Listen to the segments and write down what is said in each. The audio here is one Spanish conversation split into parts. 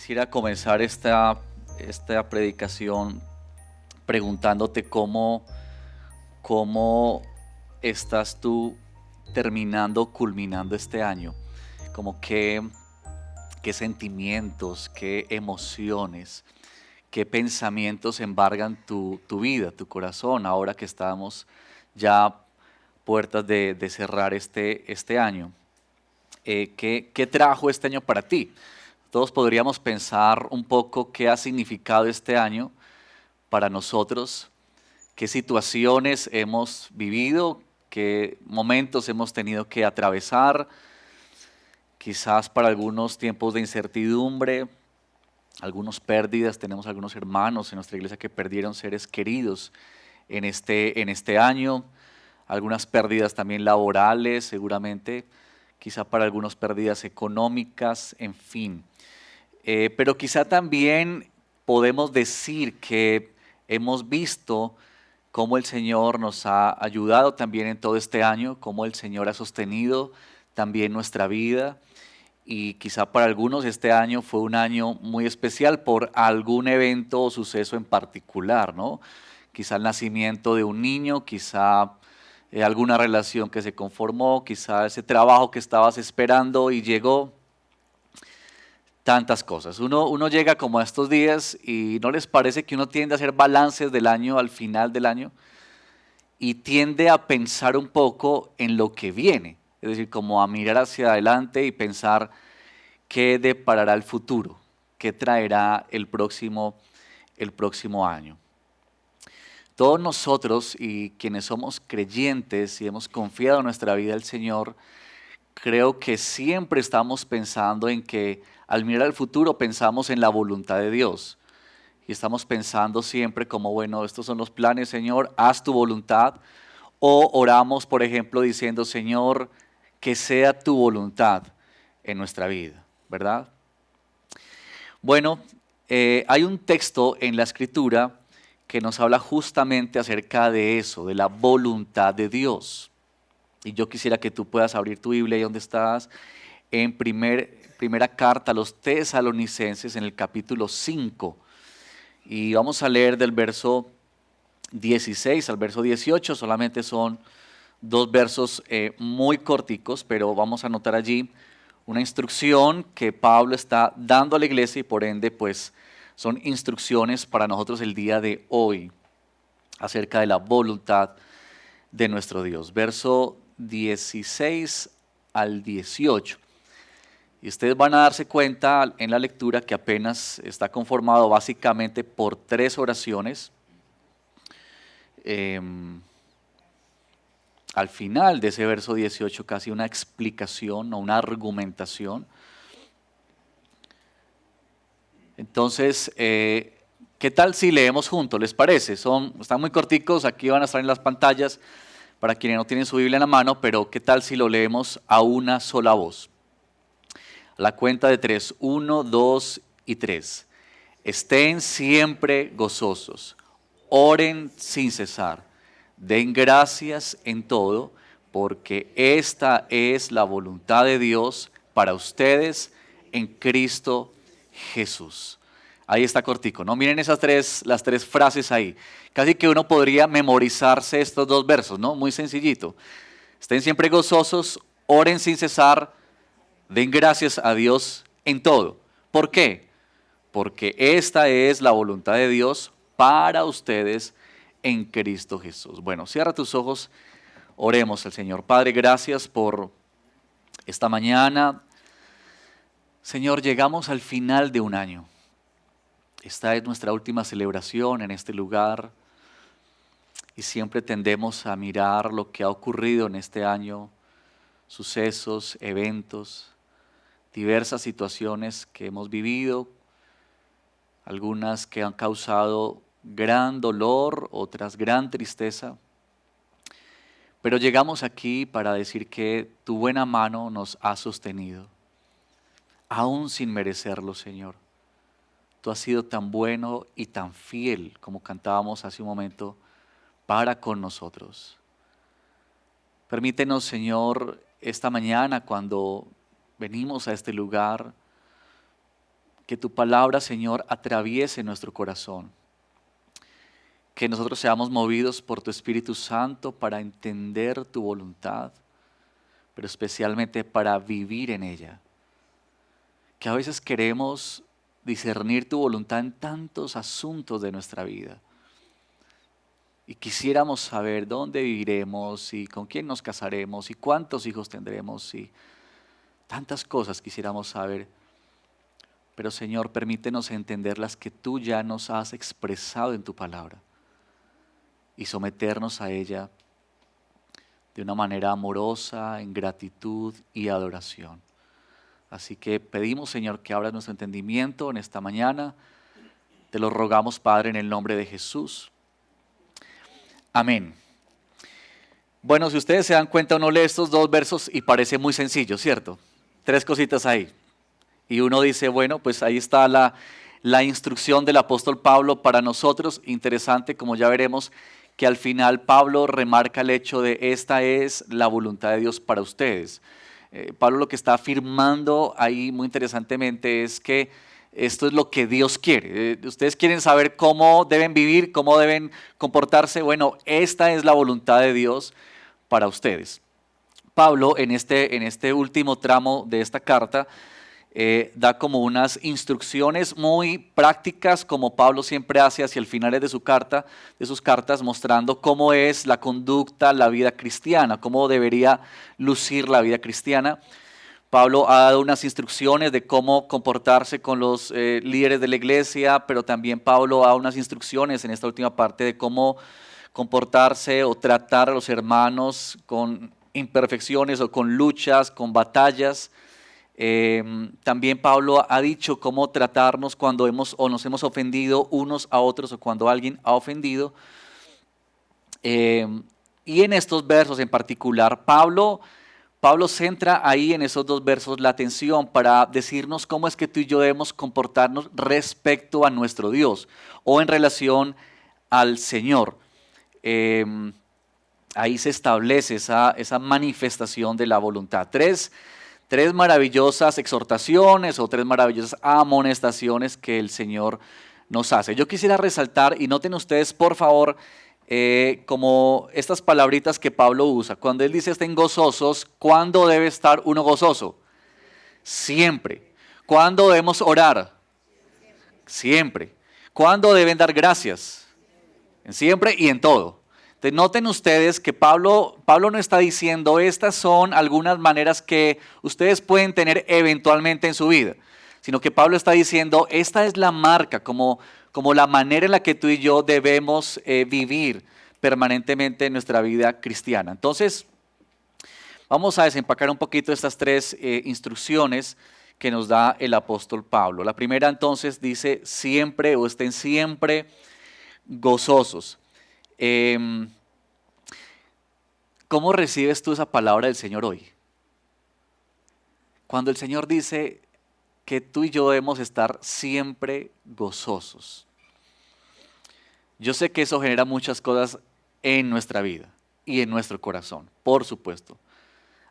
Quisiera comenzar esta predicación preguntándote cómo estás tú terminando, culminando este año. Como qué sentimientos, qué emociones, qué pensamientos embargan tu vida, tu corazón, ahora que estamos ya puertas de cerrar este año. ¿Qué trajo este año para ti? Todos podríamos pensar un poco qué ha significado este año para nosotros, qué situaciones hemos vivido, qué momentos hemos tenido que atravesar, quizás para algunos tiempos de incertidumbre, algunas pérdidas. Tenemos algunos hermanos en nuestra iglesia que perdieron seres queridos en este año, algunas pérdidas también laborales seguramente, quizá para algunos pérdidas económicas, en fin. Pero quizá también podemos decir que hemos visto cómo el Señor nos ha ayudado también en todo este año, cómo el Señor ha sostenido también nuestra vida. Y quizá para algunos este año fue un año muy especial por algún evento o suceso en particular, ¿no? Quizá el nacimiento de un niño, quizá alguna relación que se conformó, quizá ese trabajo que estabas esperando y llegó. Tantas cosas. Uno llega como a estos días y no les parece que uno tiende a hacer balances del año al final del año y tiende a pensar un poco en lo que viene, es decir, como a mirar hacia adelante y pensar qué deparará el futuro, qué traerá el próximo año. Todos nosotros y quienes somos creyentes y hemos confiado nuestra vida al Señor, creo que siempre estamos pensando en que al mirar al futuro pensamos en la voluntad de Dios. Y estamos pensando siempre como, bueno, estos son los planes, Señor, haz tu voluntad. O oramos, por ejemplo, diciendo, Señor, que sea tu voluntad en nuestra vida, ¿verdad? Bueno, hay un texto en la Escritura que nos habla justamente acerca de eso, de la voluntad de Dios. Y yo quisiera que tú puedas abrir tu Biblia ahí donde estás, en primera carta a los Tesalonicenses, en el capítulo 5. Y vamos a leer del verso 16 al verso 18. Solamente son dos versos muy corticos, pero vamos a notar allí una instrucción que Pablo está dando a la iglesia y por ende pues son instrucciones para nosotros el día de hoy acerca de la voluntad de nuestro Dios. Verso 16 al 18. Y ustedes van a darse cuenta en la lectura que apenas está conformado básicamente por tres oraciones. Eh, Al final de ese verso 18 casi una explicación o una argumentación. Entonces, ¿qué tal si leemos juntos? ¿Les parece? Están muy corticos, aquí van a estar en las pantallas para quienes no tienen su Biblia en la mano, pero ¿qué tal si lo leemos a una sola voz? A la cuenta de tres, uno, dos y tres. Estén siempre gozosos, oren sin cesar, den gracias en todo, porque esta es la voluntad de Dios para ustedes en Cristo Jesús. Ahí está cortico, ¿no? Miren las tres frases ahí. Casi que uno podría memorizarse estos dos versos, ¿no? Muy sencillito. Estén siempre gozosos, oren sin cesar, den gracias a Dios en todo. ¿Por qué? Porque esta es la voluntad de Dios para ustedes en Cristo Jesús. Bueno, cierra tus ojos, oremos al Señor. Padre, gracias por esta mañana. Señor, llegamos al final de un año. Esta es nuestra última celebración en este lugar y siempre tendemos a mirar lo que ha ocurrido en este año, sucesos, eventos, diversas situaciones que hemos vivido, algunas que han causado gran dolor, otras gran tristeza. Pero llegamos aquí para decir que tu buena mano nos ha sostenido, aún sin merecerlo, Señor. Tú has sido tan bueno y tan fiel, como cantábamos hace un momento, para con nosotros. Permítenos, Señor, esta mañana cuando venimos a este lugar, Que tu palabra, Señor, atraviese nuestro corazón. Que nosotros seamos movidos por tu Espíritu Santo para entender tu voluntad, pero especialmente para vivir en ella. Que a veces queremos discernir tu voluntad en tantos asuntos de nuestra vida. Y quisiéramos saber dónde viviremos y con quién nos casaremos y cuántos hijos tendremos y tantas cosas quisiéramos saber. Pero Señor, permítenos entender las que tú ya nos has expresado en tu palabra y someternos a ella de una manera amorosa, en gratitud y adoración. Así que pedimos, Señor, que abras nuestro entendimiento en esta mañana. Te lo rogamos, Padre, en el nombre de Jesús. Amén. Bueno, si ustedes se dan cuenta, uno lee estos dos versos y parece muy sencillo, ¿cierto? 3 cositas ahí. Y uno dice, bueno, pues ahí está la instrucción del apóstol Pablo para nosotros. Interesante, como ya veremos, que al final Pablo remarca el hecho de esta es la voluntad de Dios para ustedes. Pablo lo que está afirmando ahí muy interesantemente es que esto es lo que Dios quiere. Ustedes quieren saber cómo deben vivir, cómo deben comportarse. Bueno, esta es la voluntad de Dios para ustedes. Pablo en este último tramo de esta carta da como unas instrucciones muy prácticas, como Pablo siempre hace hacia el final de sus cartas, mostrando cómo es la conducta, la vida cristiana, cómo debería lucir la vida cristiana. Pablo ha dado unas instrucciones de cómo comportarse con los líderes de la iglesia, pero también Pablo ha dado unas instrucciones en esta última parte de cómo comportarse o tratar a los hermanos con imperfecciones o con luchas, con batallas. También Pablo ha dicho cómo tratarnos cuando nos hemos ofendido unos a otros o cuando alguien ha ofendido. Y en estos versos en particular, Pablo centra ahí en esos 2 versos la atención para decirnos cómo es que tú y yo debemos comportarnos respecto a nuestro Dios o en relación al Señor. Ahí se establece esa manifestación de la voluntad. Tres maravillosas exhortaciones o 3 maravillosas amonestaciones que el Señor nos hace. Yo quisiera resaltar, y noten ustedes por favor, como estas palabritas que Pablo usa. Cuando él dice estén gozosos, ¿cuándo debe estar uno gozoso? Siempre. ¿Cuándo debemos orar? Siempre. ¿Cuándo deben dar gracias? Siempre y en todo. Entonces, noten ustedes que Pablo no está diciendo estas son algunas maneras que ustedes pueden tener eventualmente en su vida, sino que Pablo está diciendo esta es la marca, como la manera en la que tú y yo debemos vivir permanentemente en nuestra vida cristiana. Entonces, vamos a desempacar un poquito estas 3 instrucciones que nos da el apóstol Pablo. La primera entonces dice siempre o estén siempre gozosos. ¿Cómo recibes tú esa palabra del Señor hoy? Cuando el Señor dice que tú y yo debemos estar siempre gozosos. Yo sé que eso genera muchas cosas en nuestra vida y en nuestro corazón, por supuesto.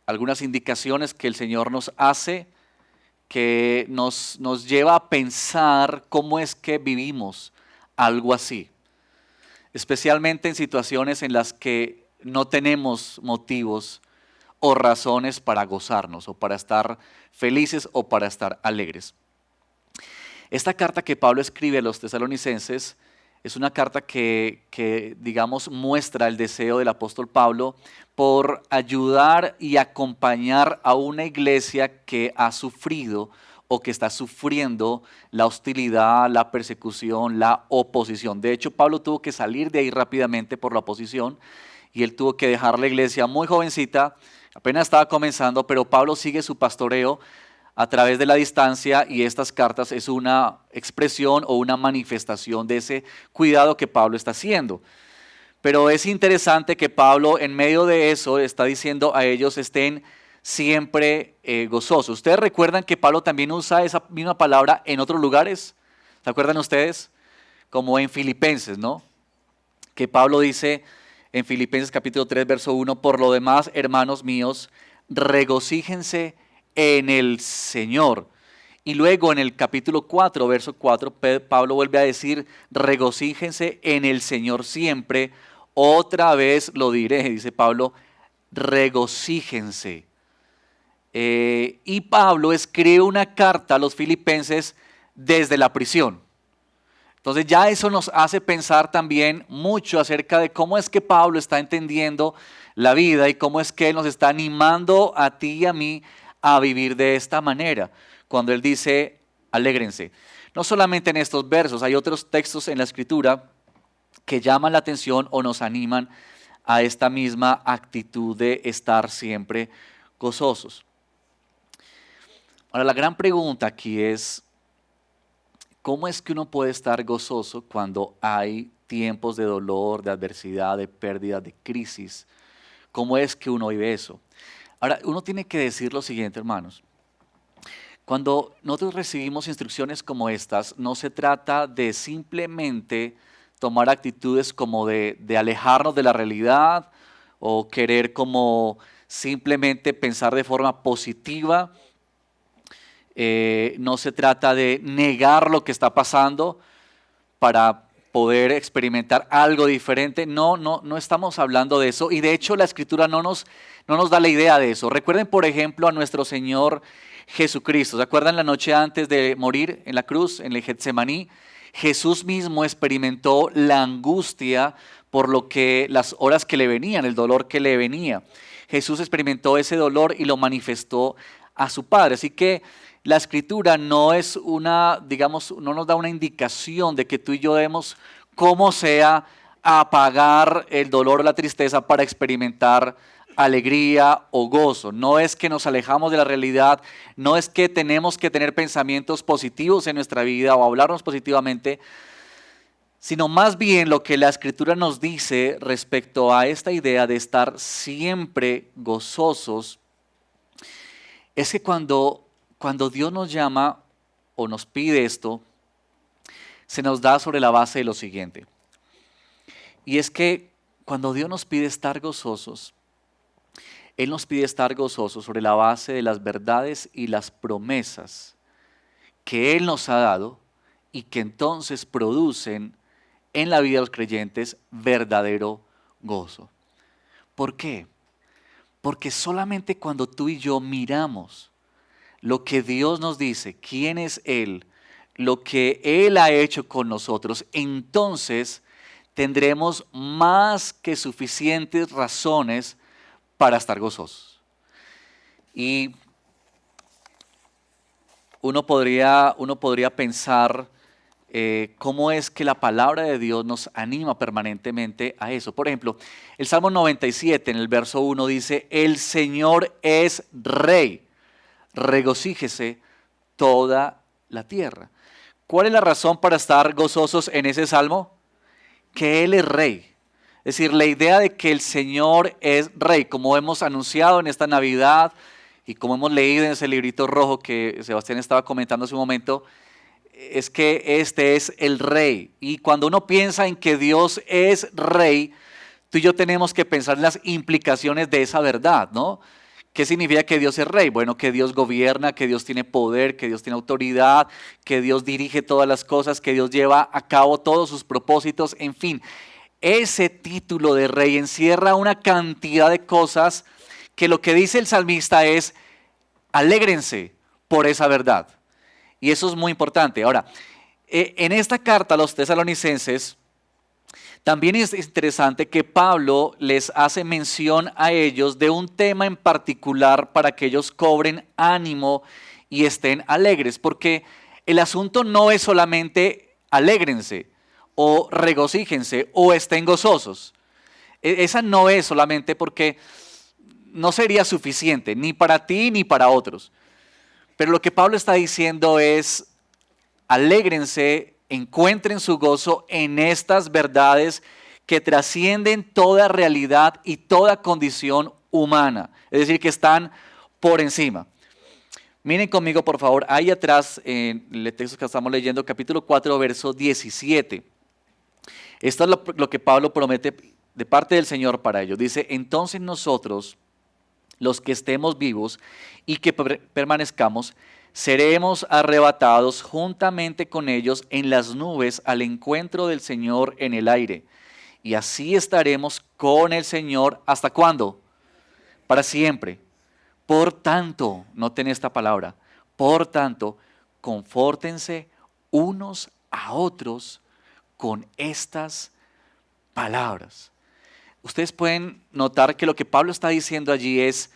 Algunas indicaciones que el Señor nos hace que nos lleva a pensar cómo es que vivimos algo así. Especialmente en situaciones en las que no tenemos motivos o razones para gozarnos o para estar felices o para estar alegres. Esta carta que Pablo escribe a los tesalonicenses es una carta que digamos, muestra el deseo del apóstol Pablo por ayudar y acompañar a una iglesia que ha sufrido o que está sufriendo la hostilidad, la persecución, la oposición. De hecho, Pablo tuvo que salir de ahí rápidamente por la oposición y él tuvo que dejar la iglesia muy jovencita, apenas estaba comenzando, pero Pablo sigue su pastoreo a través de la distancia y estas cartas es una expresión o una manifestación de ese cuidado que Pablo está haciendo. Pero es interesante que Pablo en medio de eso está diciendo a ellos estén siempre gozosos. ¿Ustedes recuerdan que Pablo también usa esa misma palabra en otros lugares? ¿Se acuerdan ustedes? Como en Filipenses, ¿no? Que Pablo dice en Filipenses capítulo 3, verso 1, por lo demás, hermanos míos, regocíjense en el Señor. Y luego en el capítulo 4, verso 4, Pablo vuelve a decir, regocíjense en el Señor siempre. Otra vez lo diré, dice Pablo, regocíjense. Y Pablo escribe una carta a los filipenses desde la prisión. Entonces ya eso nos hace pensar también mucho acerca de cómo es que Pablo está entendiendo la vida y cómo es que él nos está animando a ti y a mí a vivir de esta manera. Cuando él dice, alégrense. No solamente en estos versos, hay otros textos en la Escritura que llaman la atención o nos animan a esta misma actitud de estar siempre gozosos. Ahora, la gran pregunta aquí es, ¿cómo es que uno puede estar gozoso cuando hay tiempos de dolor, de adversidad, de pérdida, de crisis? ¿Cómo es que uno vive eso? Ahora, uno tiene que decir lo siguiente, hermanos. Cuando nosotros recibimos instrucciones como estas, no se trata de simplemente tomar actitudes como de alejarnos de la realidad o querer como simplemente pensar de forma positiva. No se trata de negar lo que está pasando para poder experimentar algo diferente. No estamos hablando de eso. Y de hecho la Escritura no nos da la idea de eso. Recuerden, por ejemplo, a nuestro Señor Jesucristo. ¿Se acuerdan la noche antes de morir en la cruz, en el Getsemaní? Jesús mismo experimentó la angustia por las horas que le venían, el dolor que le venía. Jesús experimentó ese dolor y lo manifestó a su Padre. Así que la Escritura no es no nos da una indicación de que tú y yo debemos, como sea, apagar el dolor o la tristeza para experimentar alegría o gozo. No es que nos alejamos de la realidad, no es que tenemos que tener pensamientos positivos en nuestra vida o hablarnos positivamente, sino más bien lo que la Escritura nos dice respecto a esta idea de estar siempre gozosos es que cuando Dios nos llama o nos pide esto, se nos da sobre la base de lo siguiente. Y es que cuando Dios nos pide estar gozosos, Él nos pide estar gozosos sobre la base de las verdades y las promesas que Él nos ha dado y que entonces producen en la vida de los creyentes verdadero gozo. ¿Por qué? Porque solamente cuando tú y yo miramos lo que Dios nos dice, quién es Él, lo que Él ha hecho con nosotros, entonces tendremos más que suficientes razones para estar gozosos. Y uno podría pensar cómo es que la palabra de Dios nos anima permanentemente a eso. Por ejemplo, el Salmo 97 en el verso 1 dice, el Señor es Rey. Regocíjese toda la tierra. ¿Cuál es la razón para estar gozosos en ese salmo? Que Él es Rey. Es decir, la idea de que el Señor es Rey, como hemos anunciado en esta Navidad y como hemos leído en ese librito rojo que Sebastián estaba comentando hace un momento, es que este es el Rey. Y cuando uno piensa en que Dios es Rey, tú y yo tenemos que pensar en las implicaciones de esa verdad, ¿no? ¿Qué significa que Dios es Rey? Bueno, que Dios gobierna, que Dios tiene poder, que Dios tiene autoridad, que Dios dirige todas las cosas, que Dios lleva a cabo todos sus propósitos, en fin. Ese título de Rey encierra una cantidad de cosas que lo que dice el salmista es, alégrense por esa verdad. Y eso es muy importante. Ahora, en esta carta a los tesalonicenses, también es interesante que Pablo les hace mención a ellos de un tema en particular para que ellos cobren ánimo y estén alegres, porque el asunto no es solamente alégrense o regocíjense o estén gozosos. Esa no es solamente porque no sería suficiente ni para ti ni para otros. Pero lo que Pablo está diciendo es, alégrense, encuentren su gozo en estas verdades que trascienden toda realidad y toda condición humana. Es decir, que están por encima. Miren conmigo, por favor, ahí atrás, en el texto que estamos leyendo, capítulo 4, verso 17. Esto es lo que Pablo promete de parte del Señor para ellos. Dice, entonces nosotros, los que estemos vivos y que permanezcamos, seremos arrebatados juntamente con ellos en las nubes al encuentro del Señor en el aire. Y así estaremos con el Señor. ¿Hasta cuándo? Para siempre. Por tanto, noten esta palabra, por tanto, confórtense unos a otros con estas palabras. Ustedes pueden notar que lo que Pablo está diciendo allí es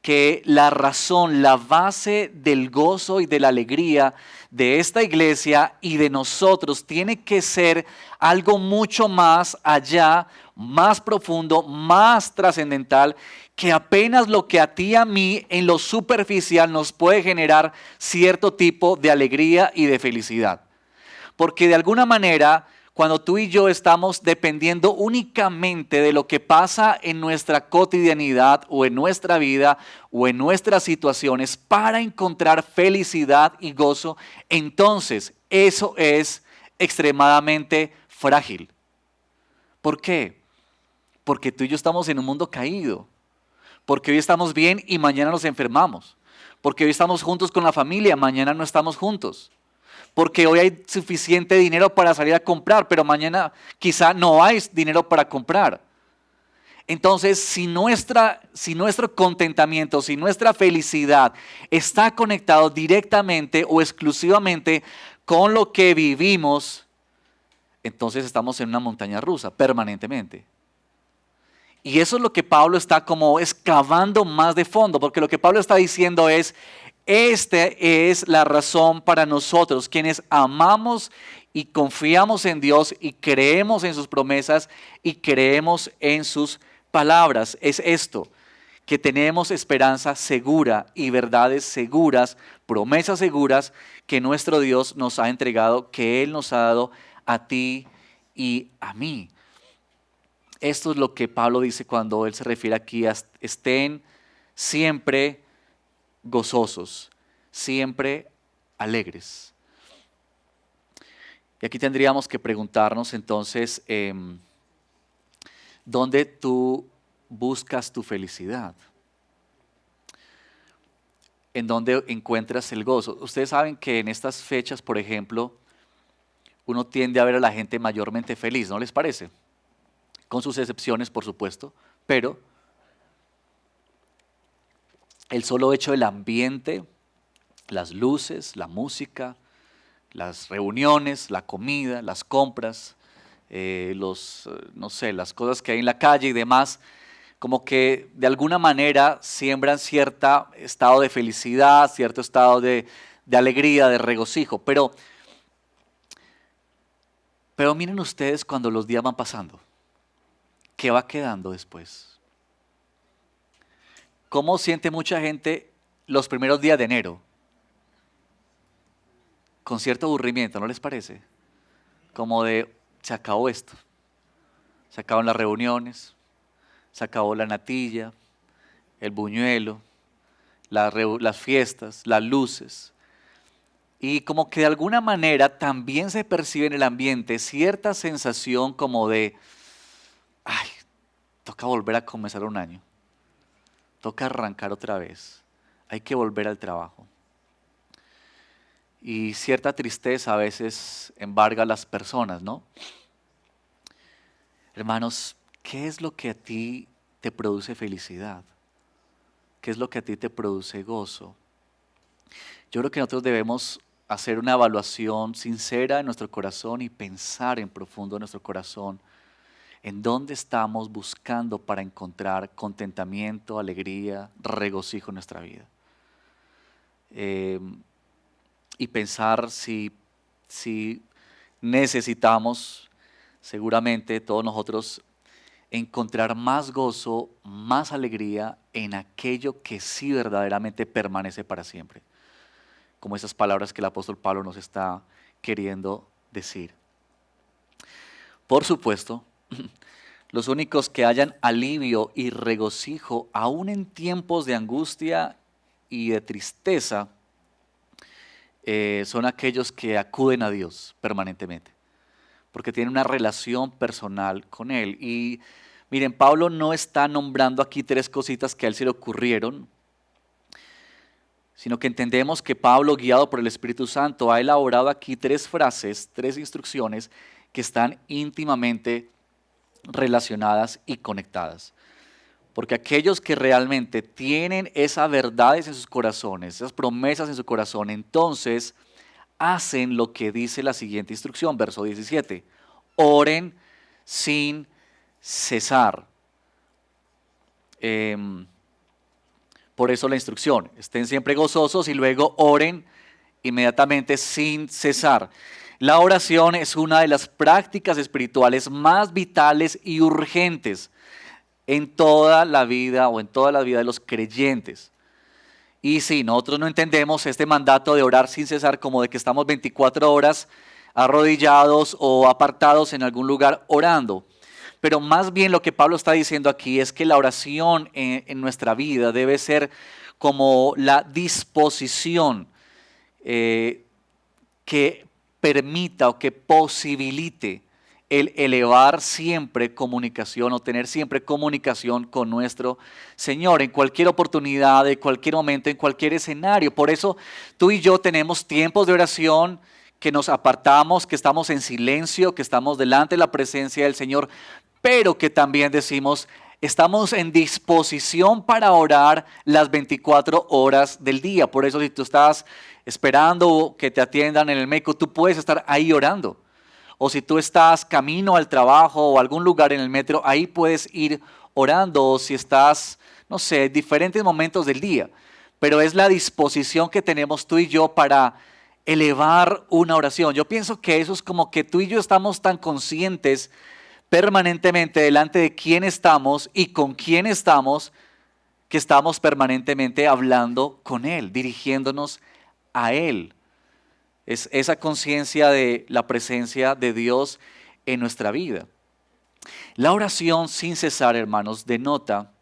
que la razón, la base del gozo y de la alegría de esta iglesia y de nosotros tiene que ser algo mucho más allá, más profundo, más trascendental, que apenas lo que a ti y a mí en lo superficial nos puede generar cierto tipo de alegría y de felicidad. Porque de alguna manera, cuando tú y yo estamos dependiendo únicamente de lo que pasa en nuestra cotidianidad o en nuestra vida o en nuestras situaciones para encontrar felicidad y gozo, entonces eso es extremadamente frágil. ¿Por qué? Porque tú y yo estamos en un mundo caído. Porque hoy estamos bien y mañana nos enfermamos. Porque hoy estamos juntos con la familia, mañana no estamos juntos. Porque hoy hay suficiente dinero para salir a comprar, pero mañana quizá no hay dinero para comprar. Entonces, si nuestro contentamiento, si nuestra felicidad está conectado directamente o exclusivamente con lo que vivimos, entonces estamos en una montaña rusa permanentemente. Y eso es lo que Pablo está como excavando más de fondo, porque lo que Pablo está diciendo es, esta es la razón para nosotros, quienes amamos y confiamos en Dios y creemos en sus promesas y creemos en sus palabras. Es esto, que tenemos esperanza segura y verdades seguras, promesas seguras que nuestro Dios nos ha entregado, que Él nos ha dado a ti y a mí. Esto es lo que Pablo dice cuando él se refiere aquí a estén siempre gozosos, siempre alegres. Y aquí tendríamos que preguntarnos entonces, ¿dónde tú buscas tu felicidad? ¿En dónde encuentras el gozo? Ustedes saben que en estas fechas, por ejemplo, uno tiende a ver a la gente mayormente feliz, ¿no les parece? Con sus excepciones, por supuesto, pero el solo hecho del ambiente, las luces, la música, las reuniones, la comida, las compras, no sé, las cosas que hay en la calle y demás, como que de alguna manera siembran cierto estado de felicidad, cierto estado de alegría, de regocijo. Pero miren ustedes cuando los días van pasando, ¿qué va quedando después? ¿Cómo siente mucha gente los primeros días de enero? Con cierto aburrimiento, ¿no les parece? Como de, se acabó esto, se acaban las reuniones, se acabó la natilla, el buñuelo, las fiestas, las luces. Y como que de alguna manera también se percibe en el ambiente cierta sensación como de, ay, toca volver a comenzar un año, toca arrancar otra vez, hay que volver al trabajo. Y cierta tristeza a veces embarga a las personas, ¿no? Hermanos, ¿qué es lo que a ti te produce felicidad? ¿Qué es lo que a ti te produce gozo? Yo creo que nosotros debemos hacer una evaluación sincera en nuestro corazón y pensar en profundo en nuestro corazón en dónde estamos buscando para encontrar contentamiento, alegría, regocijo en nuestra vida. Y pensar si necesitamos, seguramente todos nosotros, encontrar más gozo, más alegría en aquello que sí verdaderamente permanece para siempre. Como esas palabras que el apóstol Pablo nos está queriendo decir. Por supuesto, los únicos que hayan alivio y regocijo, aún en tiempos de angustia y de tristeza, son aquellos que acuden a Dios permanentemente, porque tienen una relación personal con Él. Y Miren, Pablo no está nombrando aquí tres cositas que a él se le ocurrieron, sino que entendemos que Pablo, guiado por el Espíritu Santo, ha elaborado aquí tres frases, tres instrucciones que están íntimamente relacionadas y conectadas. Porque aquellos que realmente tienen esas verdades en sus corazones, esas promesas en su corazón, entonces hacen lo que dice la siguiente instrucción, verso 17. Oren sin cesar. Por eso la instrucción, estén siempre gozosos y luego oren inmediatamente sin cesar. La oración es una de las prácticas espirituales más vitales y urgentes en toda la vida o en toda la vida de los creyentes. Y sí, nosotros no entendemos este mandato de orar sin cesar como de que estamos 24 horas arrodillados o apartados en algún lugar orando. Pero más bien lo que Pablo está diciendo aquí es que la oración en nuestra vida debe ser como la disposición que permita o que posibilite el elevar siempre comunicación o tener siempre comunicación con nuestro Señor en cualquier oportunidad, en cualquier momento, en cualquier escenario. Por eso tú y yo tenemos tiempos de oración que nos apartamos, que estamos en silencio, que estamos delante de la presencia del Señor, pero que también decimos, estamos en disposición para orar las 24 horas del día. Por eso si tú estás esperando que te atiendan en el médico, tú puedes estar ahí orando. O si tú estás camino al trabajo o a algún lugar en el metro, ahí puedes ir orando. O si estás, no sé, en diferentes momentos del día. Pero es la disposición que tenemos tú y yo para elevar una oración. Yo pienso que eso es como que tú y yo estamos tan conscientes permanentemente delante de quién estamos y con quién estamos, que estamos permanentemente hablando con Él, dirigiéndonos a Él. Es esa conciencia de la presencia de Dios en nuestra vida. La oración sin cesar, hermanos, denota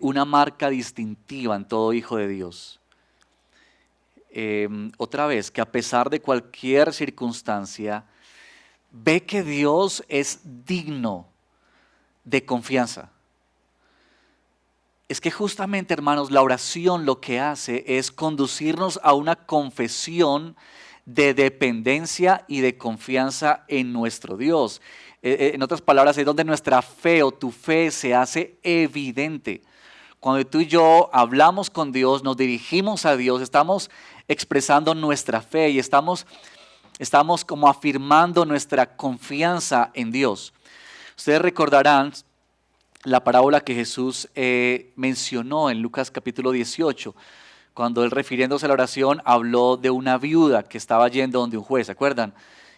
una marca distintiva en todo hijo de Dios. Otra vez, que a pesar de cualquier circunstancia, ve que Dios es digno de confianza. Es que justamente, hermanos, la oración lo que hace es conducirnos a una confesión de dependencia y de confianza en nuestro Dios. En otras palabras, es donde nuestra fe o tu fe se hace evidente. Cuando tú y yo hablamos con Dios, nos dirigimos a Dios, estamos expresando nuestra fe y estamos como afirmando nuestra confianza en Dios. Ustedes recordarán la parábola que Jesús mencionó en Lucas capítulo 18, cuando él, refiriéndose a la oración, habló de una viuda que estaba yendo donde un juez, ¿se acuerdan?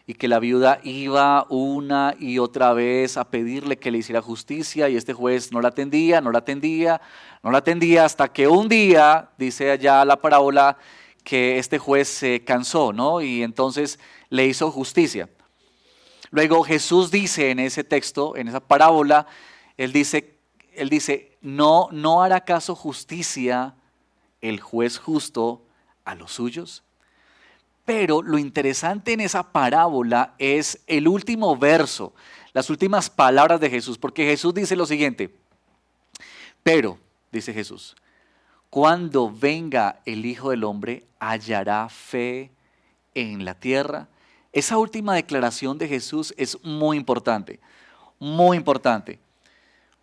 Y que la viuda iba una y otra vez a pedirle que le hiciera justicia y este juez no la atendía, no la atendía, no la atendía, hasta que un día, dice allá la parábola, que este juez se cansó, ¿no? Y entonces le hizo justicia. Luego Jesús dice en ese texto, en esa parábola, él dice, ¿no hará acaso justicia el juez justo a los suyos? Pero lo interesante en esa parábola es el último verso, las últimas palabras de Jesús, porque Jesús dice lo siguiente, pero, dice Jesús, cuando venga el Hijo del Hombre, ¿hallará fe en la tierra? Esa última declaración de Jesús es muy importante,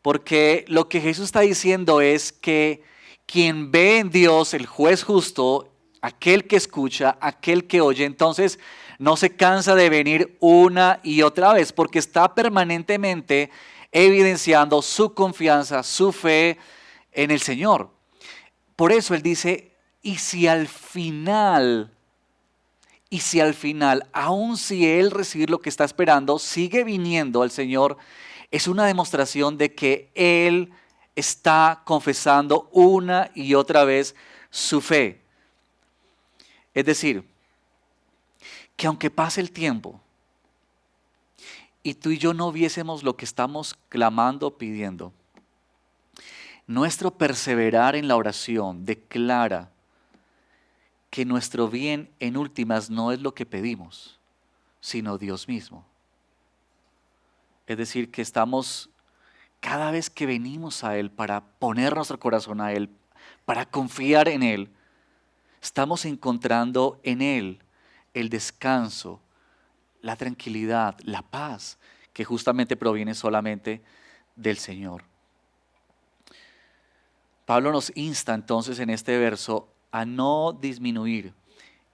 porque lo que Jesús está diciendo es que quien ve en Dios, el juez justo, aquel que escucha, aquel que oye, entonces no se cansa de venir una y otra vez, porque está permanentemente evidenciando su confianza, su fe en el Señor. Por eso Él dice, y si al final, aun si Él recibir lo que está esperando, sigue viniendo al Señor, es una demostración de que Él está confesando una y otra vez su fe. Es decir, que aunque pase el tiempo y tú y yo no viésemos lo que estamos clamando, pidiendo, nuestro perseverar en la oración declara que nuestro bien en últimas no es lo que pedimos, sino Dios mismo. Es decir, que estamos, cada vez que venimos a Él para poner nuestro corazón a Él, para confiar en Él, estamos encontrando en Él el descanso, la tranquilidad, la paz, que justamente proviene solamente del Señor. Pablo nos insta entonces en este verso a no disminuir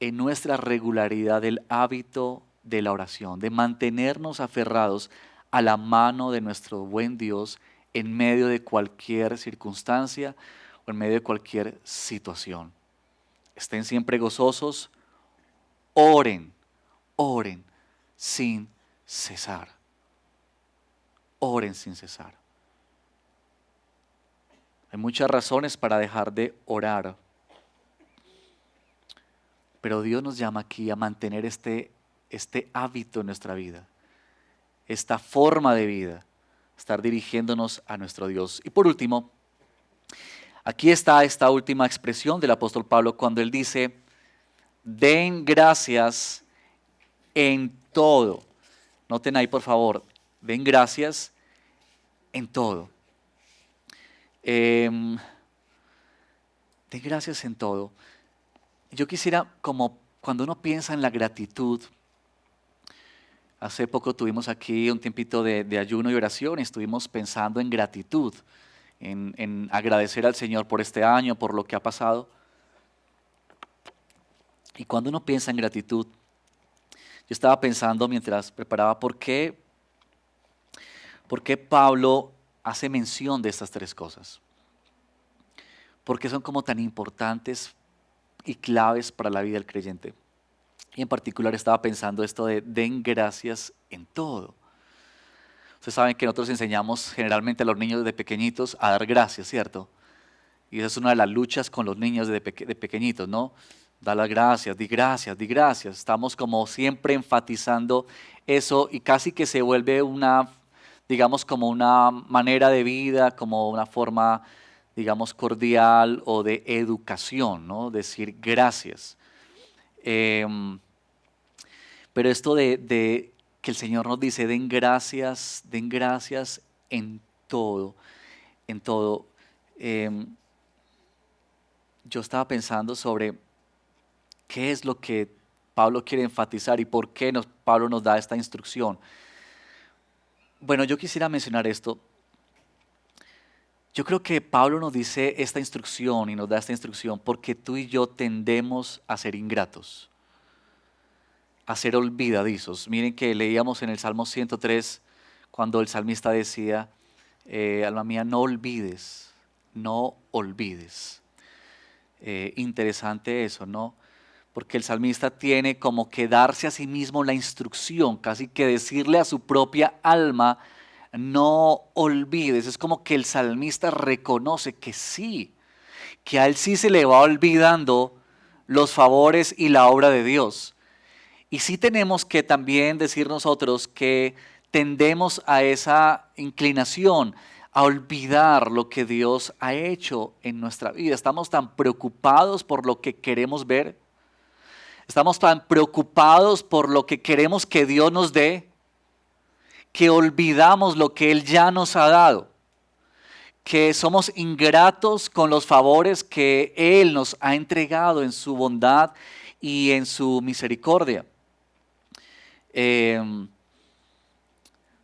en nuestra regularidad el hábito de la oración, de mantenernos aferrados a la mano de nuestro buen Dios en medio de cualquier circunstancia o en medio de cualquier situación. Estén siempre gozosos, oren, oren sin cesar. Oren sin cesar. Hay muchas razones para dejar de orar, pero Dios nos llama aquí a mantener este hábito en nuestra vida, esta forma de vida, estar dirigiéndonos a nuestro Dios. Y por último, aquí está esta última expresión del apóstol Pablo cuando él dice, den gracias en todo. Noten ahí por favor, den gracias en todo. Den gracias en todo. Yo quisiera, como cuando uno piensa en la gratitud, hace poco tuvimos aquí un tiempito de ayuno y oración y estuvimos pensando en gratitud, en agradecer al Señor por este año, por lo que ha pasado. Y cuando uno piensa en gratitud, yo estaba pensando mientras preparaba por qué Pablo hace mención de estas tres cosas. ¿Por qué son como tan importantes y claves para la vida del creyente? Y en particular estaba pensando esto de den gracias en todo. Ustedes saben que nosotros enseñamos generalmente a los niños desde pequeñitos a dar gracias, ¿cierto? Y esa es una de las luchas con los niños de pequeñitos, ¿no? Da las gracias, di gracias, di gracias. Estamos como siempre enfatizando eso y casi que se vuelve una, digamos, como una manera de vida, como una forma, digamos, cordial o de educación, ¿no? Decir gracias. Pero esto de que el Señor nos dice, den gracias en todo, en todo. Yo estaba pensando sobre qué es lo que Pablo quiere enfatizar y por qué Pablo nos da esta instrucción. Bueno, yo quisiera mencionar esto. Yo creo que Pablo nos dice esta instrucción y nos da esta instrucción porque tú y yo tendemos a ser ingratos, a ser olvidadizos. Miren que leíamos en el Salmo 103 cuando el salmista decía, alma mía, no olvides, no olvides. Interesante eso, ¿no? Porque el salmista tiene como que darse a sí mismo la instrucción, casi que decirle a su propia alma, no olvides. Es como que el salmista reconoce que sí, que a él sí se le va olvidando los favores y la obra de Dios. Y sí tenemos que también decir nosotros que tendemos a esa inclinación, a olvidar lo que Dios ha hecho en nuestra vida. Estamos tan preocupados por lo que queremos ver. Estamos tan preocupados por lo que queremos que Dios nos dé, que olvidamos lo que Él ya nos ha dado. Que somos ingratos con los favores que Él nos ha entregado en su bondad y en su misericordia.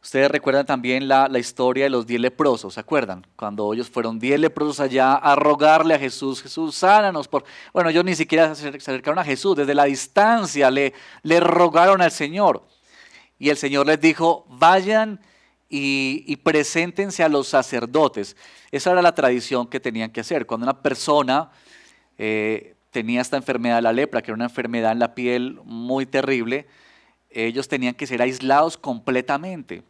Ustedes recuerdan también la historia de los 10 leprosos, ¿se acuerdan? Cuando ellos fueron 10 leprosos allá a rogarle a Jesús, Jesús, sánanos. Bueno, ellos ni siquiera se acercaron a Jesús, desde la distancia le rogaron al Señor. Y el Señor les dijo, vayan y preséntense a los sacerdotes. Esa era la tradición que tenían que hacer. Cuando una persona tenía esta enfermedad de la lepra, que era una enfermedad en la piel muy terrible, ellos tenían que ser aislados completamente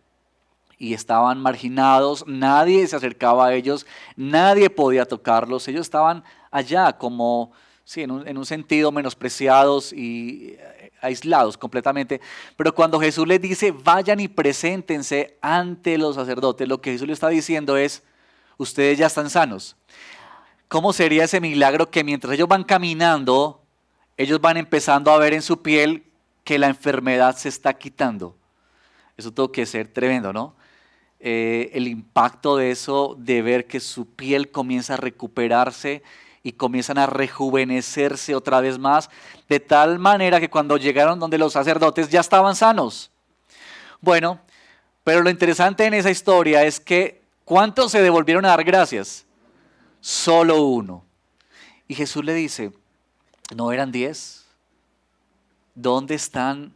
y estaban marginados, nadie se acercaba a ellos, nadie podía tocarlos, ellos estaban allá como, sí, en un sentido menospreciados y aislados completamente. Pero cuando Jesús les dice, vayan y preséntense ante los sacerdotes, lo que Jesús le está diciendo es, ustedes ya están sanos. ¿Cómo sería ese milagro que mientras ellos van caminando, ellos van empezando a ver en su piel que la enfermedad se está quitando? Eso tuvo que ser tremendo, ¿no? el impacto de eso, de ver que su piel comienza a recuperarse y comienzan a rejuvenecerse otra vez más, de tal manera que cuando llegaron donde los sacerdotes ya estaban sanos. Bueno, pero lo interesante en esa historia es que ¿cuántos se devolvieron a dar gracias? Solo uno. Y Jesús le dice, ¿no eran 10? ¿Dónde están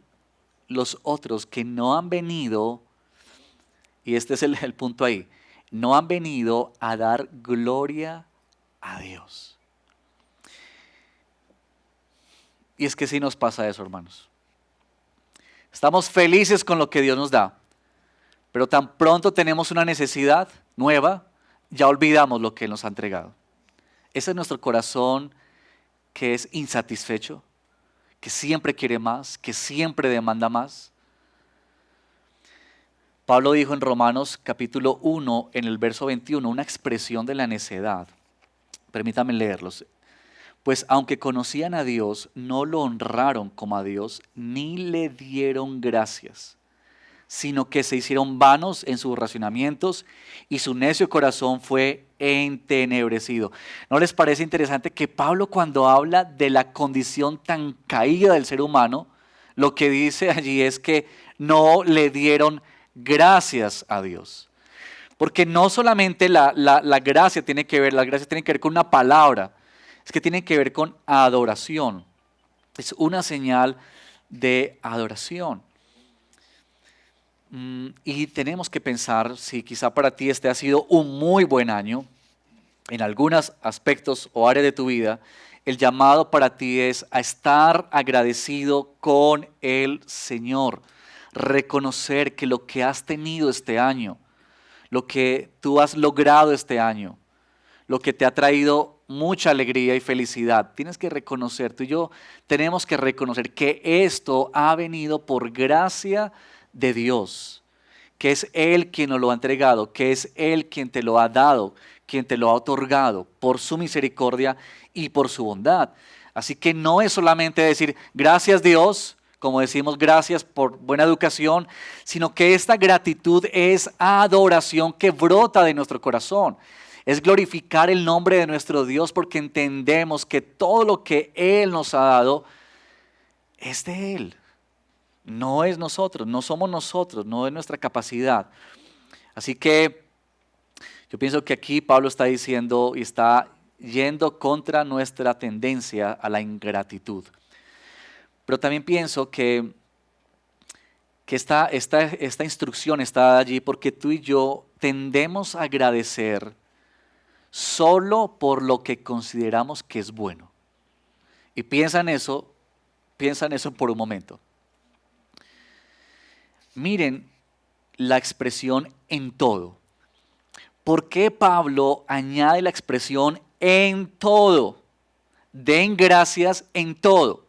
los otros que no han venido? Y este es el punto ahí. No han venido a dar gloria a Dios. Y es que sí nos pasa eso, hermanos. Estamos felices con lo que Dios nos da, pero tan pronto tenemos una necesidad nueva, ya olvidamos lo que Él nos ha entregado. Ese es nuestro corazón que es insatisfecho, que siempre quiere más, que siempre demanda más. Pablo dijo en Romanos capítulo 1, en el verso 21, una expresión de la necedad. Permítanme leerlos. Pues aunque conocían a Dios, no lo honraron como a Dios, ni le dieron gracias, sino que se hicieron vanos en sus razonamientos y su necio corazón fue entenebrecido. ¿No les parece interesante que Pablo, cuando habla de la condición tan caída del ser humano, lo que dice allí es que no le dieron gracias a Dios? Porque no solamente la gracia tiene que ver, la gracia tiene que ver con una palabra, es que tiene que ver con adoración. Es una señal de adoración. Y tenemos que pensar si quizá para ti este ha sido un muy buen año, en algunos aspectos o áreas de tu vida, el llamado para ti es a estar agradecido con el Señor, reconocer que lo que has tenido este año, lo que tú has logrado este año, lo que te ha traído mucha alegría y felicidad, tienes que reconocer, tú y yo tenemos que reconocer que esto ha venido por gracia de Dios, que es Él quien nos lo ha entregado, que es Él quien te lo ha dado, quien te lo ha otorgado por su misericordia y por su bondad. Así que no es solamente decir gracias Dios, como decimos gracias por buena educación, sino que esta gratitud es adoración que brota de nuestro corazón. Es glorificar el nombre de nuestro Dios porque entendemos que todo lo que Él nos ha dado es de Él. No es nosotros, no somos nosotros, no es nuestra capacidad. Así que yo pienso que aquí Pablo está diciendo y está yendo contra nuestra tendencia a la ingratitud. Pero también pienso que esta instrucción está allí porque tú y yo tendemos a agradecer solo por lo que consideramos que es bueno. Y piensa en eso por un momento. Miren la expresión en todo. ¿Por qué Pablo añade la expresión en todo? Den gracias en todo.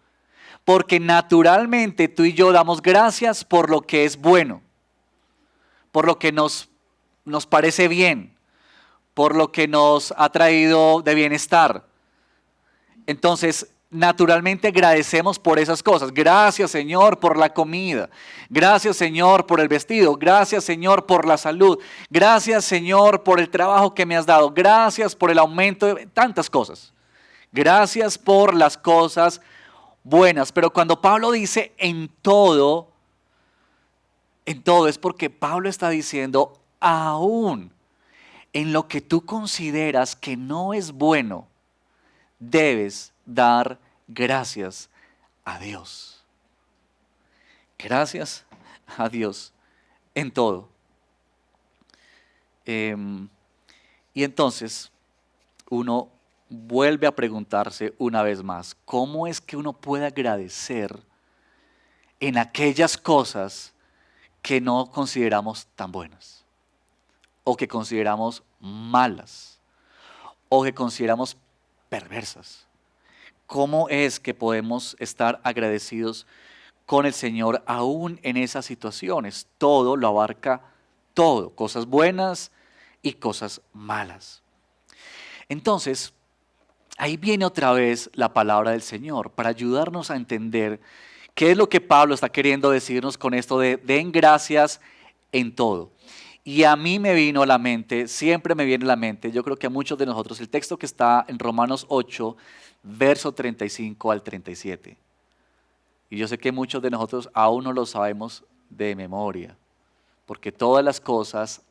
Porque naturalmente tú y yo damos gracias por lo que es bueno, por lo que nos parece bien, por lo que nos ha traído de bienestar. Entonces, naturalmente agradecemos por esas cosas. Gracias, Señor, por la comida. Gracias, Señor, por el vestido. Gracias, Señor, por la salud. Gracias, Señor, por el trabajo que me has dado. Gracias por el aumento de tantas cosas. Gracias por las cosas buenas. Pero cuando Pablo dice en todo es porque Pablo está diciendo aún en lo que tú consideras que no es bueno, debes dar gracias a Dios. Gracias a Dios en todo. Y entonces uno vuelve a preguntarse una vez más, ¿cómo es que uno puede agradecer en aquellas cosas que no consideramos tan buenas? O que consideramos malas, o que consideramos perversas. ¿Cómo es que podemos estar agradecidos con el Señor aún en esas situaciones? Todo lo abarca todo, cosas buenas y cosas malas. Entonces, ahí viene otra vez la palabra del Señor para ayudarnos a entender qué es lo que Pablo está queriendo decirnos con esto de den gracias en todo. Y a mí me vino a la mente, siempre me viene a la mente, yo creo que a muchos de nosotros, el texto que está en Romanos 8, verso 35 al 37. Y yo sé que muchos de nosotros aún no lo sabemos de memoria, porque todas las cosas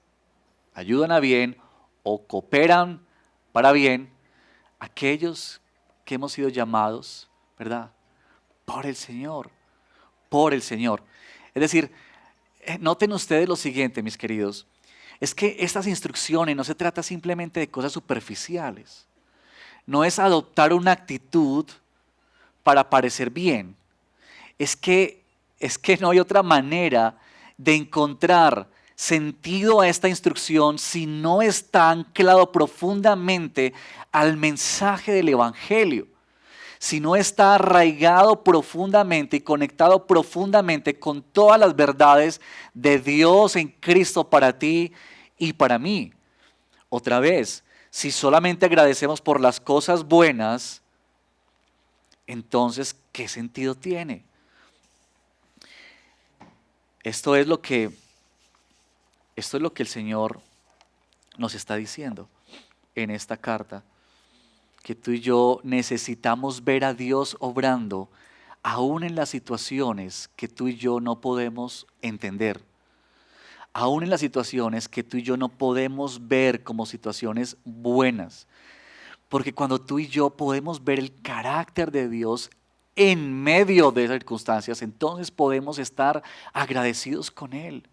ayudan a bien o cooperan para bien aquellos que hemos sido llamados, ¿verdad? Por el Señor, por el Señor. Es decir, noten ustedes lo siguiente, mis queridos, es que estas instrucciones no se trata simplemente de cosas superficiales, no es adoptar una actitud para parecer bien, es que, es que no hay otra manera de encontrar sentido a esta instrucción si no está anclado profundamente al mensaje del Evangelio, si no está arraigado profundamente y conectado profundamente con todas las verdades de Dios en Cristo para ti y para mí. Otra vez, si solamente agradecemos por las cosas buenas, entonces, ¿qué sentido tiene? Esto es lo que el Señor nos está diciendo en esta carta, que tú y yo necesitamos ver a Dios obrando aún en las situaciones que tú y yo no podemos entender, aún en las situaciones que tú y yo no podemos ver como situaciones buenas, porque cuando tú y yo podemos ver el carácter de Dios en medio de esas circunstancias, entonces podemos estar agradecidos con Él.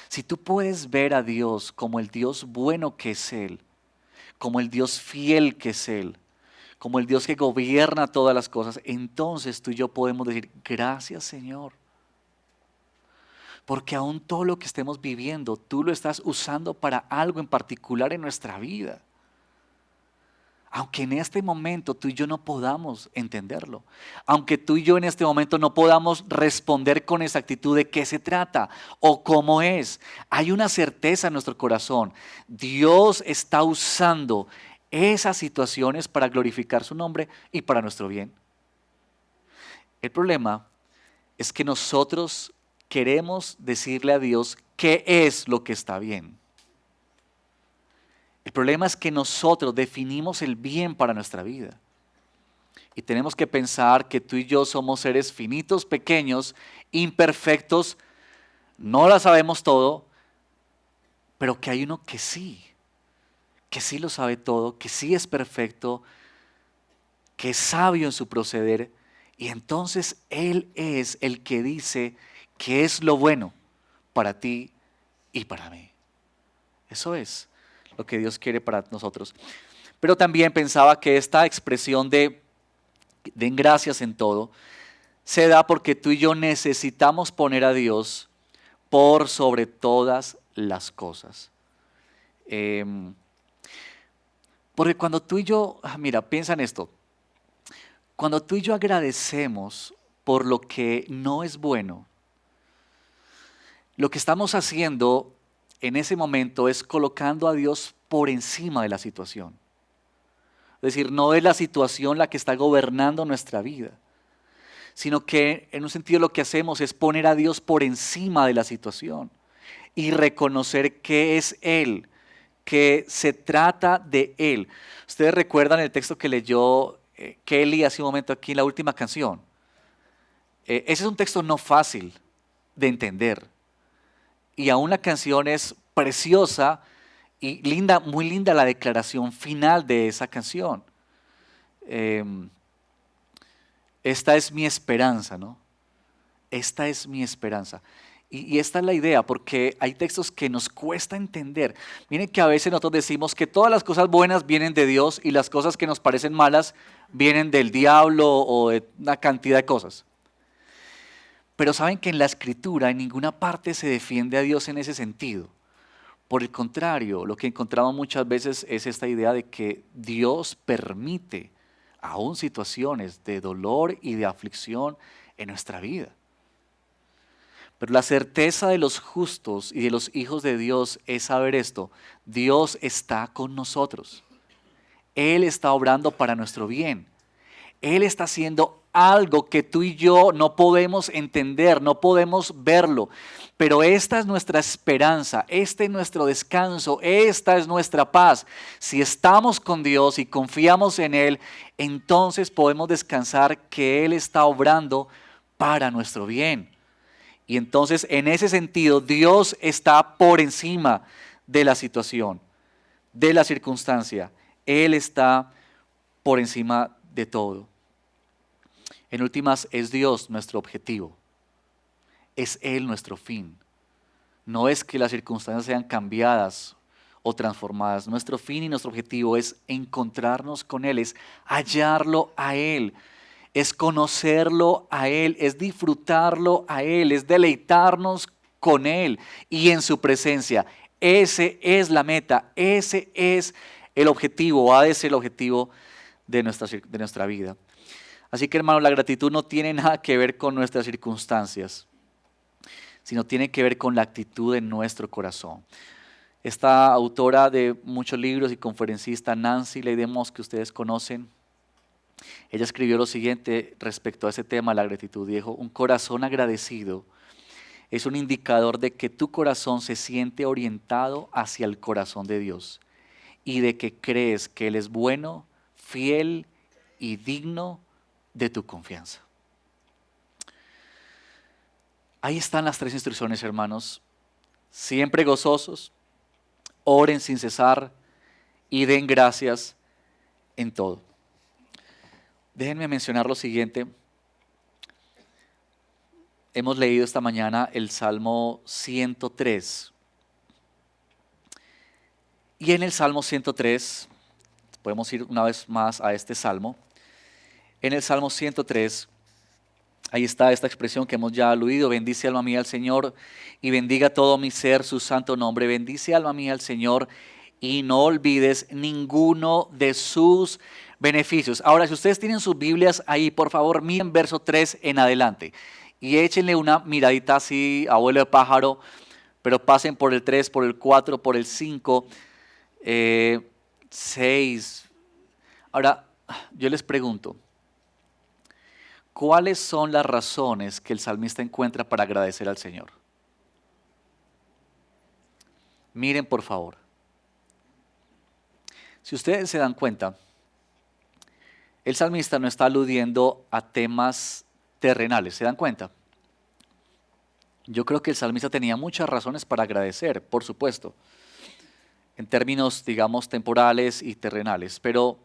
Si tú puedes ver a Dios como el Dios bueno que es Él, como el Dios fiel que es Él, como el Dios que gobierna todas las cosas, entonces tú y yo podemos decir, gracias Señor. Porque aún todo lo que estemos viviendo, tú lo estás usando para algo en particular en nuestra vida. Aunque en este momento tú y yo no podamos entenderlo, aunque tú y yo en este momento no podamos responder con exactitud de qué se trata o cómo es, hay una certeza en nuestro corazón. Dios está usando esas situaciones para glorificar su nombre y para nuestro bien. El problema es que nosotros queremos decirle a Dios qué es lo que está bien. El problema es que nosotros definimos el bien para nuestra vida. Y tenemos que pensar que tú y yo somos seres finitos, pequeños, imperfectos, no la sabemos todo, pero que hay uno que sí lo sabe todo, que sí es perfecto, que es sabio en su proceder. Y entonces Él es el que dice qué es lo bueno para ti y para mí. Eso es lo que Dios quiere para nosotros. Pero también pensaba que esta expresión de den gracias en todo se da porque tú y yo necesitamos poner a Dios por sobre todas las cosas. Porque cuando tú y yo, mira, piensa en esto, cuando tú y yo agradecemos por lo que no es bueno, lo que estamos haciendo en ese momento es colocando a Dios por encima de la situación. Es decir, no es la situación la que está gobernando nuestra vida, sino que en un sentido lo que hacemos es poner a Dios por encima de la situación y reconocer que es Él, que se trata de Él. Ustedes recuerdan el texto que leyó Kelly hace un momento aquí en la última canción. Ese es un texto no fácil de entender. Y aún la canción es preciosa y linda, muy linda la declaración final de esa canción. Esta es mi esperanza, ¿no? Esta es mi esperanza. Y esta es la idea, porque hay textos que nos cuesta entender. Miren que a veces nosotros decimos que todas las cosas buenas vienen de Dios y las cosas que nos parecen malas vienen del diablo o de una cantidad de cosas. Pero saben que en la Escritura en ninguna parte se defiende a Dios en ese sentido. Por el contrario, lo que encontramos muchas veces es esta idea de que Dios permite aún situaciones de dolor y de aflicción en nuestra vida. Pero la certeza de los justos y de los hijos de Dios es saber esto: Dios está con nosotros. Él está obrando para nuestro bien. Él está haciendo algo que tú y yo no podemos entender, no podemos verlo. Pero esta es nuestra esperanza, este es nuestro descanso, esta es nuestra paz. Si estamos con Dios y confiamos en Él, entonces podemos descansar que Él está obrando para nuestro bien. Y entonces en ese sentido Dios está por encima de la situación, de la circunstancia. Él está por encima de todo. En últimas, es Dios nuestro objetivo. Es Él nuestro fin. No es que las circunstancias sean cambiadas o transformadas. Nuestro fin y nuestro objetivo es encontrarnos con Él, es hallarlo a Él, es conocerlo a Él, es disfrutarlo a Él, es deleitarnos con Él y en su presencia. Ese es la meta, ese es el objetivo, ha de ser el objetivo de nuestra vida. Así que hermano, la gratitud no tiene nada que ver con nuestras circunstancias, sino tiene que ver con la actitud de nuestro corazón. Esta autora de muchos libros y conferencista, Nancy Leigh DeMoss, que ustedes conocen, ella escribió lo siguiente respecto a ese tema, la gratitud. Dijo: un corazón agradecido es un indicador de que tu corazón se siente orientado hacia el corazón de Dios y de que crees que Él es bueno, fiel y digno de tu confianza. Ahí están las tres instrucciones, hermanos. Siempre gozosos, oren sin cesar y den gracias en todo. Déjenme mencionar lo siguiente. Hemos leído esta mañana el Salmo 103. Y en el Salmo 103, podemos ir una vez más a este Salmo. En el Salmo 103, ahí está esta expresión que hemos ya aludido: bendice alma mía al Señor y bendiga todo mi ser su santo nombre. Bendice alma mía al Señor y no olvides ninguno de sus beneficios. Ahora, si ustedes tienen sus Biblias ahí, por favor, miren verso 3 en adelante y échenle una miradita así, abuelo de pájaro, pero pasen por el 3, por el 4, por el 5, 6. Ahora, yo les pregunto, ¿cuáles son las razones que el salmista encuentra para agradecer al Señor? Miren, por favor. Si ustedes se dan cuenta, el salmista no está aludiendo a temas terrenales, ¿se dan cuenta? Yo creo que el salmista tenía muchas razones para agradecer, por supuesto, en términos, digamos, temporales y terrenales. Pero,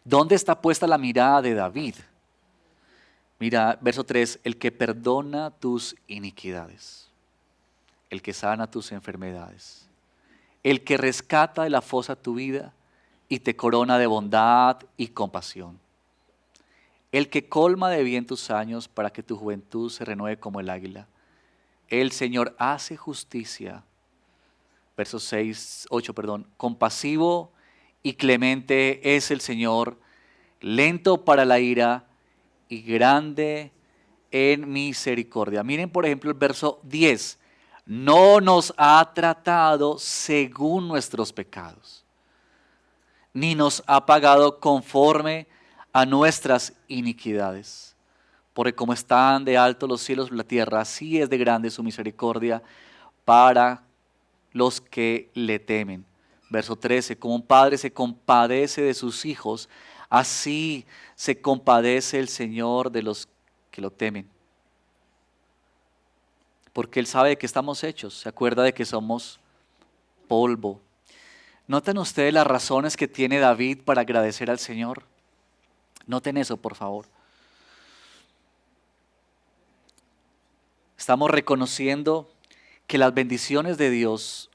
¿dónde está puesta la mirada de David? Mira, verso 3, el que perdona tus iniquidades, el que sana tus enfermedades, el que rescata de la fosa tu vida y te corona de bondad y compasión, el que colma de bien tus años para que tu juventud se renueve como el águila. El Señor hace justicia. Versos 6, 8, compasivo y clemente es el Señor, lento para la ira y grande en misericordia. Miren por ejemplo el verso 10. No nos ha tratado según nuestros pecados, ni nos ha pagado conforme a nuestras iniquidades. Porque como están de alto los cielos y la tierra, así es de grande su misericordia para los que le temen. Verso 13, como un padre se compadece de sus hijos, así se compadece el Señor de los que lo temen. Porque Él sabe de qué estamos hechos, se acuerda de que somos polvo. ¿Notan ustedes las razones que tiene David para agradecer al Señor? Noten eso, por favor. Estamos reconociendo que las bendiciones de Dios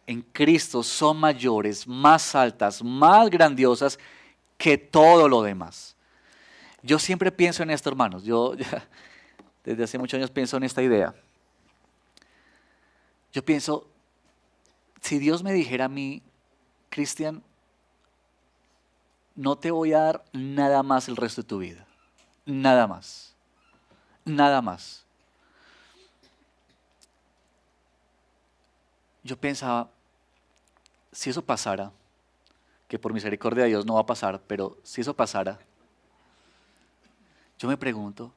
en Cristo son mayores, más altas, más grandiosas que todo lo demás. Yo siempre pienso en esto, hermanos. Yo desde hace muchos años pienso en esta idea. Yo pienso, si Dios me dijera a mí, Cristian, no te voy a dar nada más el resto de tu vida. Nada más. Nada más. Yo pensaba, si eso pasara, que por misericordia de Dios no va a pasar, pero si eso pasara, Yo me pregunto,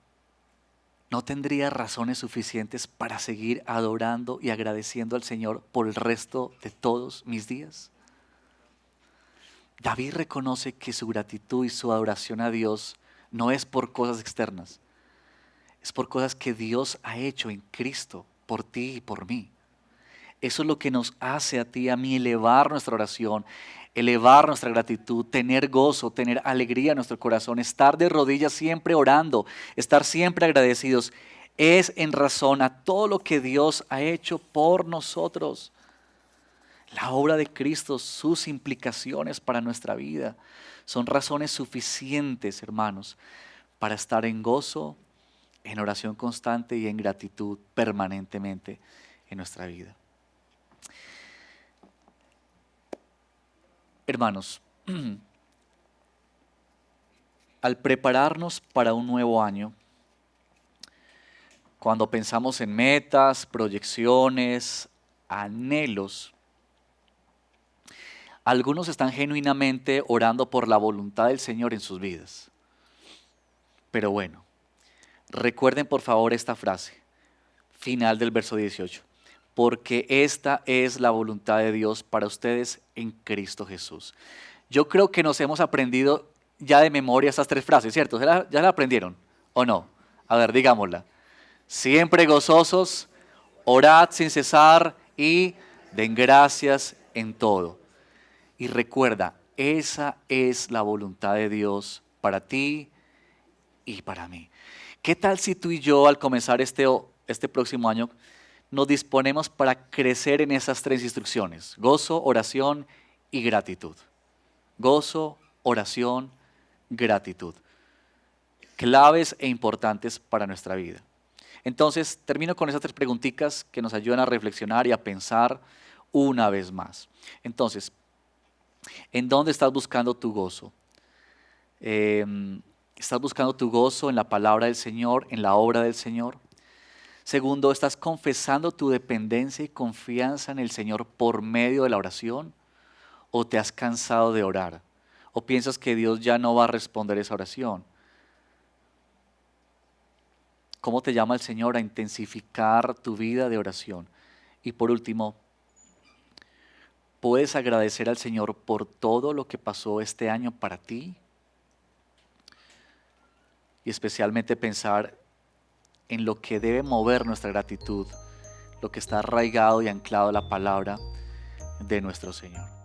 ¿no tendría razones suficientes para seguir adorando y agradeciendo al Señor por el resto de todos mis días? David reconoce que su gratitud y su adoración a Dios no es por cosas externas, es por cosas que Dios ha hecho en Cristo, por ti y por mí. Eso es lo que nos hace a ti y a mí elevar nuestra oración, elevar nuestra gratitud, tener gozo, tener alegría en nuestro corazón, estar de rodillas siempre orando, estar siempre agradecidos. Es en razón a todo lo que Dios ha hecho por nosotros. La obra de Cristo, sus implicaciones para nuestra vida, son razones suficientes, hermanos, para estar en gozo, en oración constante y en gratitud permanentemente en nuestra vida. Hermanos, al prepararnos para un nuevo año, cuando pensamos en metas, proyecciones, anhelos, algunos están genuinamente orando por la voluntad del Señor en sus vidas. Pero bueno, recuerden por favor esta frase, final del verso 18. Porque esta es la voluntad de Dios para ustedes en Cristo Jesús. Yo creo que nos hemos aprendido ya de memoria estas tres frases, ¿cierto? ¿Ya la aprendieron o no? A ver, digámosla. Siempre gozosos, orad sin cesar y den gracias en todo. Y recuerda, esa es la voluntad de Dios para ti y para mí. ¿Qué tal si tú y yo al comenzar este próximo año nos disponemos para crecer en esas tres instrucciones? Gozo, oración y gratitud. Gozo, oración, gratitud. Claves e importantes para nuestra vida. Entonces, termino con esas tres preguntitas que nos ayudan a reflexionar y a pensar una vez más. Entonces, ¿en dónde estás buscando tu gozo? ¿Estás buscando tu gozo en la palabra del Señor, en la obra del Señor? Segundo, ¿estás confesando tu dependencia y confianza en el Señor por medio de la oración? ¿O te has cansado de orar? ¿O piensas que Dios ya no va a responder esa oración? ¿Cómo te llama el Señor a intensificar tu vida de oración? Y por último, ¿puedes agradecer al Señor por todo lo que pasó este año para ti? Y especialmente pensar en lo que debe mover nuestra gratitud, lo que está arraigado y anclado a la palabra de nuestro Señor.